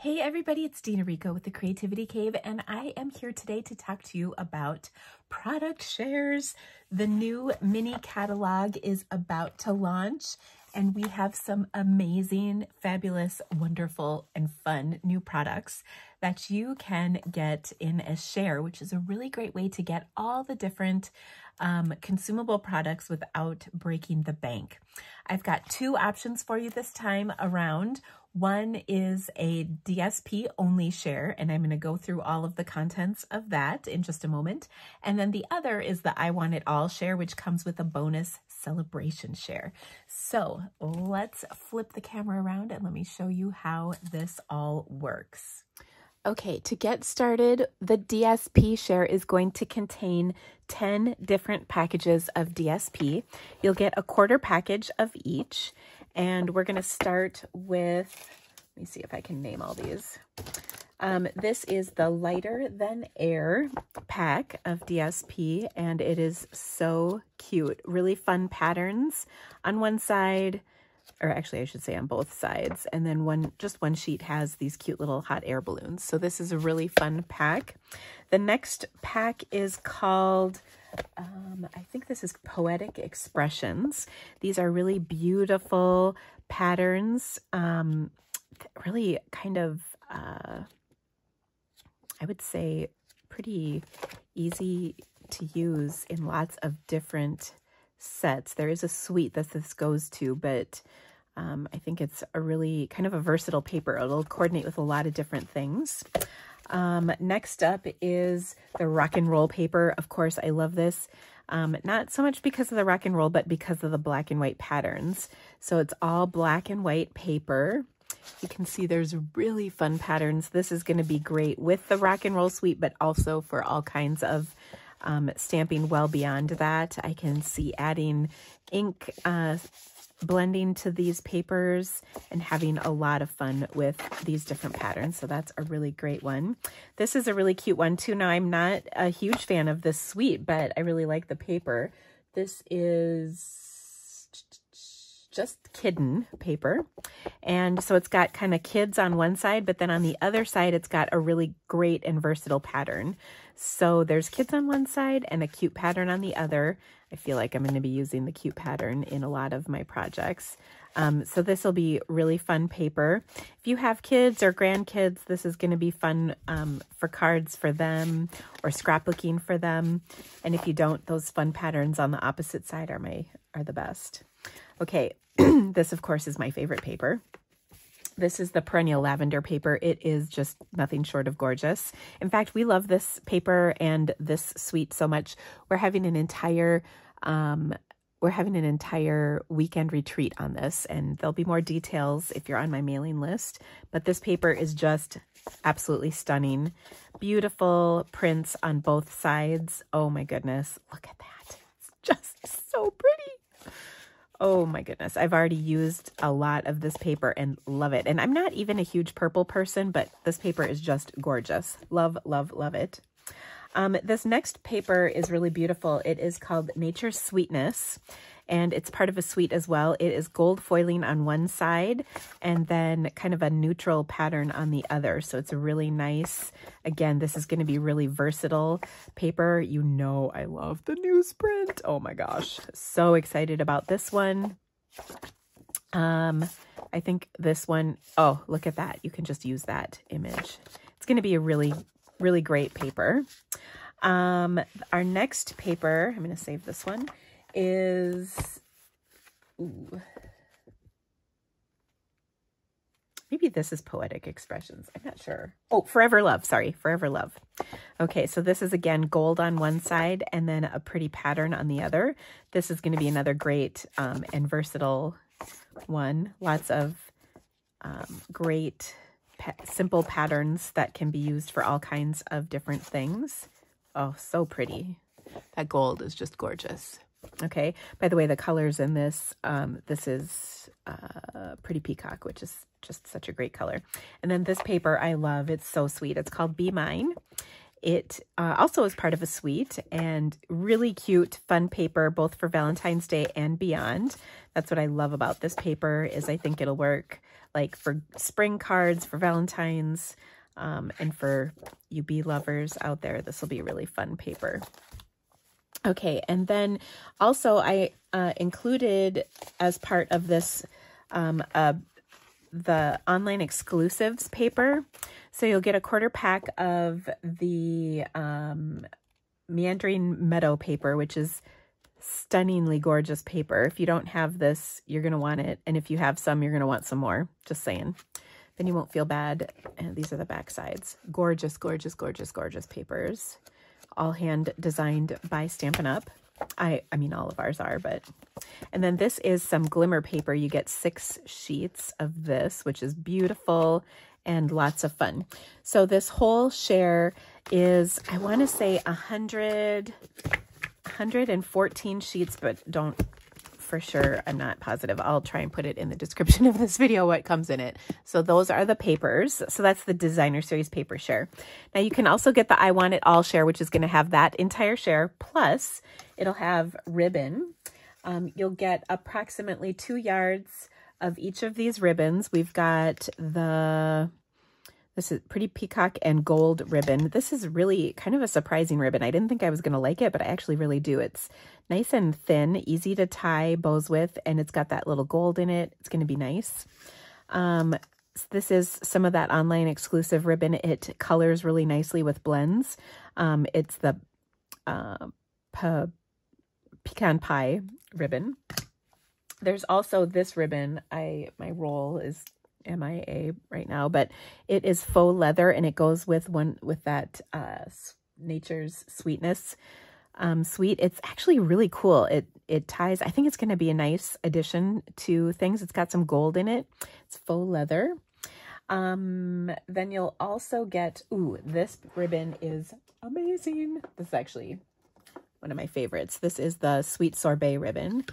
Hey everybody, it's Dina Rico with the Creativity Cave, and I am here today to talk to you about product shares. The new mini catalog is about to launch, and we have some amazing, fabulous, wonderful, and fun new products that you can get in a share, which is a really great way to get all the different consumable products without breaking the bank. I've got two options for you this time around. One is a DSP only share, and I'm going to go through all of the contents of that in just a moment. And then the other is the I Want It All share, which comes with a bonus celebration share. So let's flip the camera around and let me show you how this all works. Okay, to get started, the DSP share is going to contain 10 different packages of DSP. You'll get a quarter package of each, and we're going to start with, let me see if I can name all these. This is the Lighter Than Air pack of DSP, and it is so cute. Really fun patterns on one side, or actually I should say on both sides, and then just one sheet has these cute little hot air balloons. So this is a really fun pack. The next pack is called, I think this is Poetic Expressions. These are really beautiful patterns, really kind of, I would say pretty easy to use in lots of different sets. There is a suite that this goes to, but I think it's a really kind of a versatile paper. It'll coordinate with a lot of different things. Next up is the rock and roll paper. Of course, I love this. Not so much because of the rock and roll, but because of the black and white patterns. So it's all black and white paper. You can see there's really fun patterns. This is going to be great with the rock and roll suite, but also for all kinds of stamping well beyond that. I can see adding ink blending to these papers and having a lot of fun with these different patterns. So that's a really great one. This is a really cute one too. Now, I'm not a huge fan of this suite, but I really like the paper. This is just kidden paper. And so it's got kind of kids on one side, but then on the other side, it's got a really great and versatile pattern. So there's kids on one side and a cute pattern on the other. I feel like I'm going to be using the cute pattern in a lot of my projects. So this will be really fun paper. If you have kids or grandkids, this is going to be fun for cards for them or scrapbooking for them. And if you don't, those fun patterns on the opposite side are the best. Okay, this of course is my favorite paper. This is the Perennial Lavender paper. It is just nothing short of gorgeous. In fact, we love this paper and this suite so much. We're having an entire weekend retreat on this, and there'll be more details if you're on my mailing list. But this paper is just absolutely stunning. Beautiful prints on both sides. Oh my goodness, look at that. It's just so pretty. Oh my goodness, I've already used a lot of this paper and love it. And I'm not even a huge purple person, but this paper is just gorgeous. Love, love, love it. This next paper is really beautiful. It is called Nature's Sweetness, and it's part of a suite as well. It is gold foiling on one side and then kind of a neutral pattern on the other. So it's a really nice, again, this is going to be really versatile paper. You know I love the newsprint. Oh my gosh, so excited about this one. I think this one, oh, look at that. You can just use that image. It's going to be a really, really great paper. Our next paper, I'm going to save this one, is, maybe this is Poetic Expressions. I'm not sure. Oh, Forever Love. Sorry, Forever Love. Okay, so this is, again, gold on one side and then a pretty pattern on the other. This is going to be another great and versatile one. Lots of great simple patterns that can be used for all kinds of different things. Oh, so pretty. That gold is just gorgeous. Okay, by the way, the colors in this, this is Pretty Peacock, which is just such a great color. And then this paper I love. It's so sweet. It's called Be Mine. It also is part of a suite, and really cute, fun paper, both for Valentine's Day and beyond. That's what I love about this paper, is I think it'll work like for spring cards, for Valentine's, and for you bee lovers out there, this will be a really fun paper. Okay, and then also I included as part of this the online exclusives paper. So you'll get a quarter pack of the Meandering Meadow paper, which is stunningly gorgeous paper. If you don't have this, you're going to want it. And if you have some, you're going to want some more. Just saying. Then you won't feel bad. And these are the back sides. Gorgeous, gorgeous, gorgeous, gorgeous papers. All hand designed by Stampin' Up. I mean, all of ours are, but... And then this is some glimmer paper. You get 6 sheets of this, which is beautiful and lots of fun. So this whole share is, I want to say 114 sheets, but don't for sure. I'm not positive. I'll try and put it in the description of this video what comes in it. So those are the papers. So that's the Designer Series paper share. Now you can also get the I Want It All share, which is going to have that entire share. Plus it'll have ribbon. You'll get approximately 2 yards of each of these ribbons. We've got this is Pretty Peacock and gold ribbon. This is really kind of a surprising ribbon. I didn't think I was going to like it, but I actually really do. It's nice and thin, easy to tie bows with, and it's got that little gold in it. It's going to be nice. This is some of that online exclusive ribbon. It colors really nicely with blends. It's the Pecan Pie ribbon. There's also this ribbon. My roll is MIA right now, but it is faux leather, and it goes with that Nature's Sweetness suite. It's actually really cool. It ties. I think it's going to be a nice addition to things. It's got some gold in it. It's faux leather. Then you'll also get, this ribbon is amazing. This is actually one of my favorites. This is the Sweet Sorbet ribbon.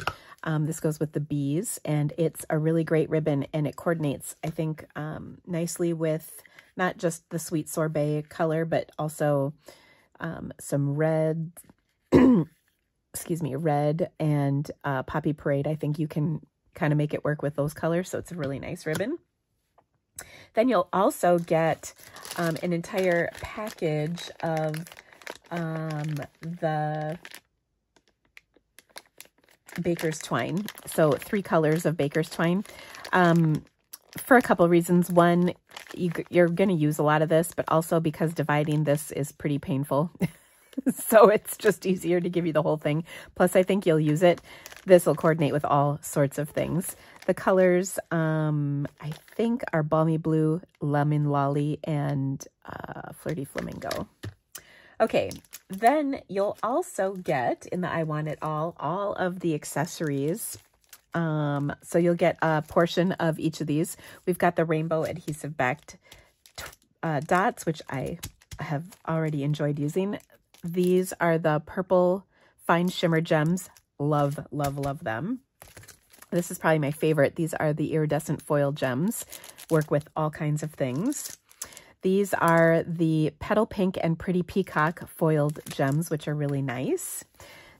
This goes with the bees, and it's a really great ribbon, and it coordinates, I think, nicely with not just the Sweet Sorbet color, but also some red, excuse me, red and Poppy Parade. I think you can kind of make it work with those colors, so it's a really nice ribbon. Then you'll also get an entire package of the Baker's Twine. So 3 colors of Baker's Twine for a couple of reasons. One, you're going to use a lot of this, but also because dividing this is pretty painful. So it's just easier to give you the whole thing. Plus, I think you'll use it. This will coordinate with all sorts of things. The colors, I think, are Balmy Blue, Lemon Lolly, and Flirty Flamingo. Okay, then you'll also get, in the I Want It all of the accessories. So you'll get a portion of each of these. We've got the rainbow adhesive backed dots, which I have already enjoyed using. These are the purple fine shimmer gems. Love, love, love them. This is probably my favorite. These are the iridescent foil gems. Work with all kinds of things. These are the Petal Pink and Pretty Peacock foiled gems, which are really nice.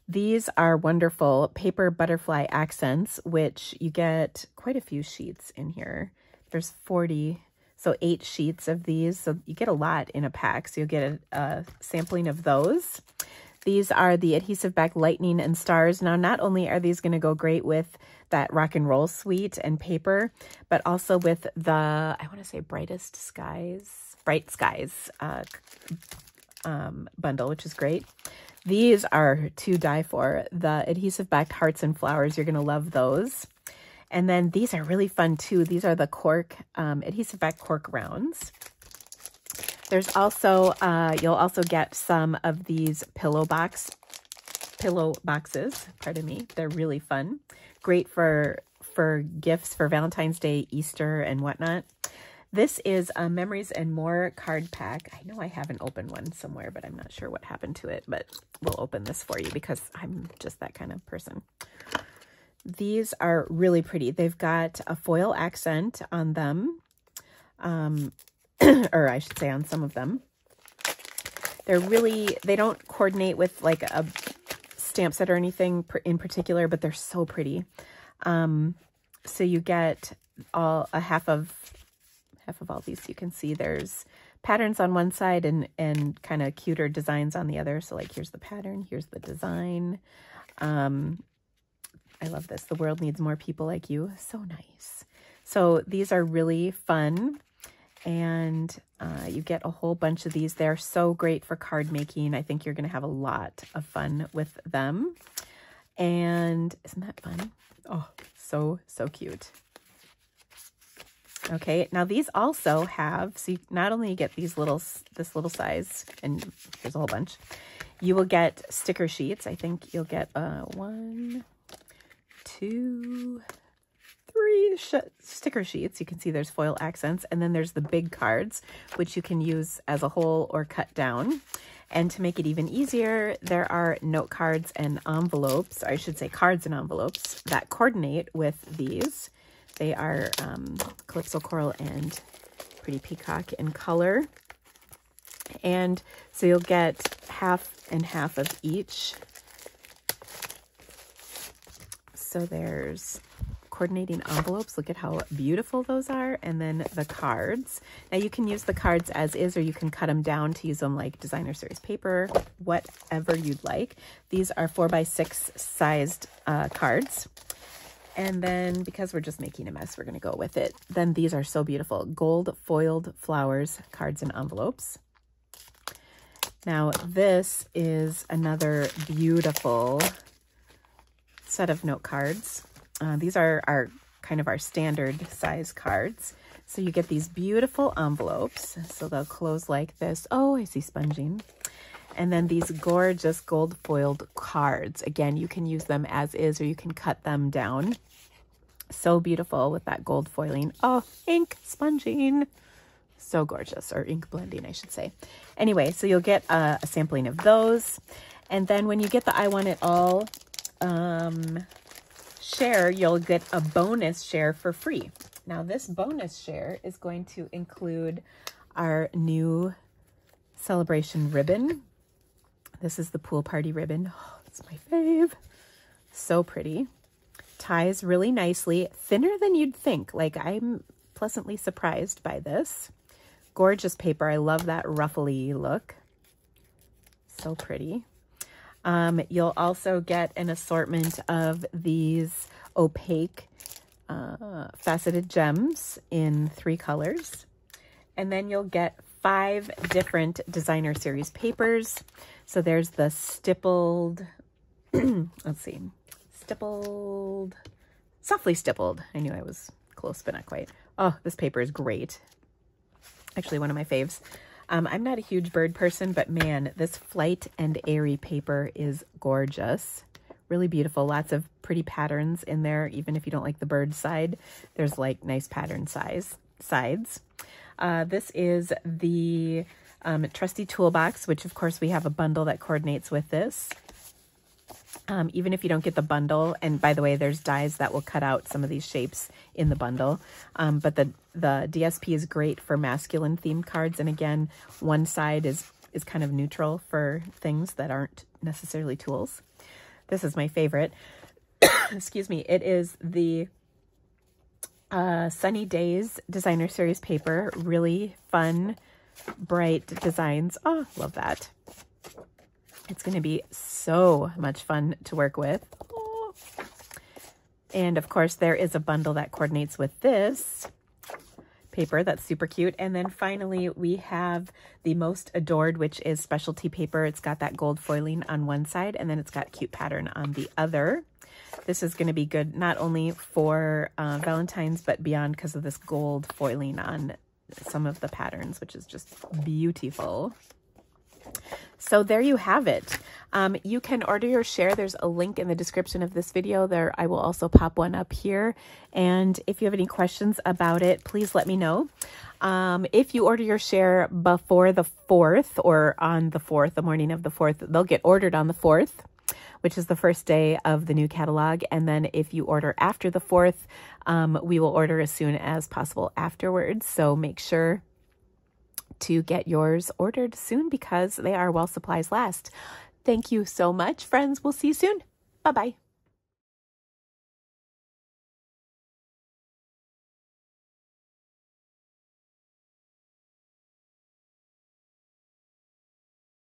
These are wonderful paper butterfly accents, which you get quite a few sheets in here. There's 40, so 8 sheets of these. So you get a lot in a pack. So you'll get a sampling of those. These are the adhesive back lightning and stars. Now, not only are these going to go great with that rock and roll suite and paper, but also with the, I want to say Bright Skies bundle, which is great. These are to die for. The adhesive backed hearts and flowers. You're going to love those. And then these are really fun too. These are the cork, adhesive backed cork rounds. There's also, you'll also get some of these pillow boxes, pardon me. They're really fun. Great for gifts for Valentine's Day, Easter, and whatnot. This is a Memories and More card pack. I know I have an open one somewhere, but I'm not sure what happened to it, but we'll open this for you because I'm just that kind of person. These are really pretty. They've got a foil accent on them, or I should say on some of them. They're really, they don't coordinate with like a stamp set or anything in particular, but they're so pretty. So you get all half of all these. You can see there's patterns on one side and kind of cuter designs on the other. So like here's the pattern, here's the design. I love this. The world needs more people like you. So nice. So these are really fun, and you get a whole bunch of these. They're so great for card making. I think you're going to have a lot of fun with them. And isn't that fun? Oh, so cute. Okay, now these also have, so you not only get this little size, and there's a whole bunch, you will get sticker sheets. I think you'll get 1, 2, 3 sticker sheets. You can see there's foil accents, and then there's the big cards, which you can use as a whole or cut down. And to make it even easier, there are note cards and envelopes, or I should say cards and envelopes, that coordinate with these. They are Calypso Coral and Pretty Peacock in color. And so you'll get half and half of each. So there's coordinating envelopes. Look at how beautiful those are. And then the cards. Now you can use the cards as is, or you can cut them down to use them like designer series paper, whatever you'd like. These are 4x6 sized cards. And then, because we're just making a mess, we're going to go with it. Then these are so beautiful. Gold foiled flowers, cards and envelopes. Now, this is another beautiful set of note cards. These are kind of our standard size cards. So you get these beautiful envelopes. So they'll close like this. Oh, I see sponging. And then these gorgeous gold foiled cards. Again, you can use them as is, or you can cut them down. So beautiful with that gold foiling. Oh, ink sponging. So gorgeous, or ink blending, I should say. Anyway, so you'll get a sampling of those. And then when you get the I Want It All share, you'll get a bonus share for free. Now, this bonus share is going to include our new celebration ribbon. This is the pool party ribbon. Oh, it's my fave. So pretty. Ties really nicely. Thinner than you'd think. Like, I'm pleasantly surprised by this. Gorgeous paper. I love that ruffly look. So pretty. You'll also get an assortment of these opaque faceted gems in 3 colors. And then you'll get 5 different designer series papers. So there's the stippled, let's see, softly stippled. I knew I was close, but not quite. Oh, this paper is great. Actually, one of my faves. I'm not a huge bird person, but man, this Flight and Airy paper is gorgeous. Really beautiful. Lots of pretty patterns in there. Even if you don't like the bird side, there's like nice pattern sides. This is the trusty toolbox, which of course we have a bundle that coordinates with this. Even if you don't get the bundle, and by the way, there's dies that will cut out some of these shapes in the bundle. But the DSP is great for masculine themed cards. And again, one side is kind of neutral for things that aren't necessarily tools. This is my favorite. Excuse me. It is the Sunny Days Designer Series paper. Really fun, bright designs. Oh, love that. It's going to be so much fun to work with. Oh. And of course, there is a bundle that coordinates with this paper. That's super cute. And then finally, we have the Most Adored, which is specialty paper. It's got that gold foiling on one side, and then it's got cute pattern on the other. This is going to be good not only for Valentine's, but beyond, because of this gold foiling on some of the patterns, which is just beautiful. So there you have it. You can order your share. There's a link in the description of this video. There, I will also pop one up here. And if you have any questions about it, please let me know. If you order your share before the 4th or on the 4th, the morning of the 4th, they'll get ordered on the 4th, which is the first day of the new catalog. And then if you order after the 4th, we will order as soon as possible afterwards. So make sure to get yours ordered soon, because they are while supplies last. Thank you so much, friends. We'll see you soon. Bye-bye.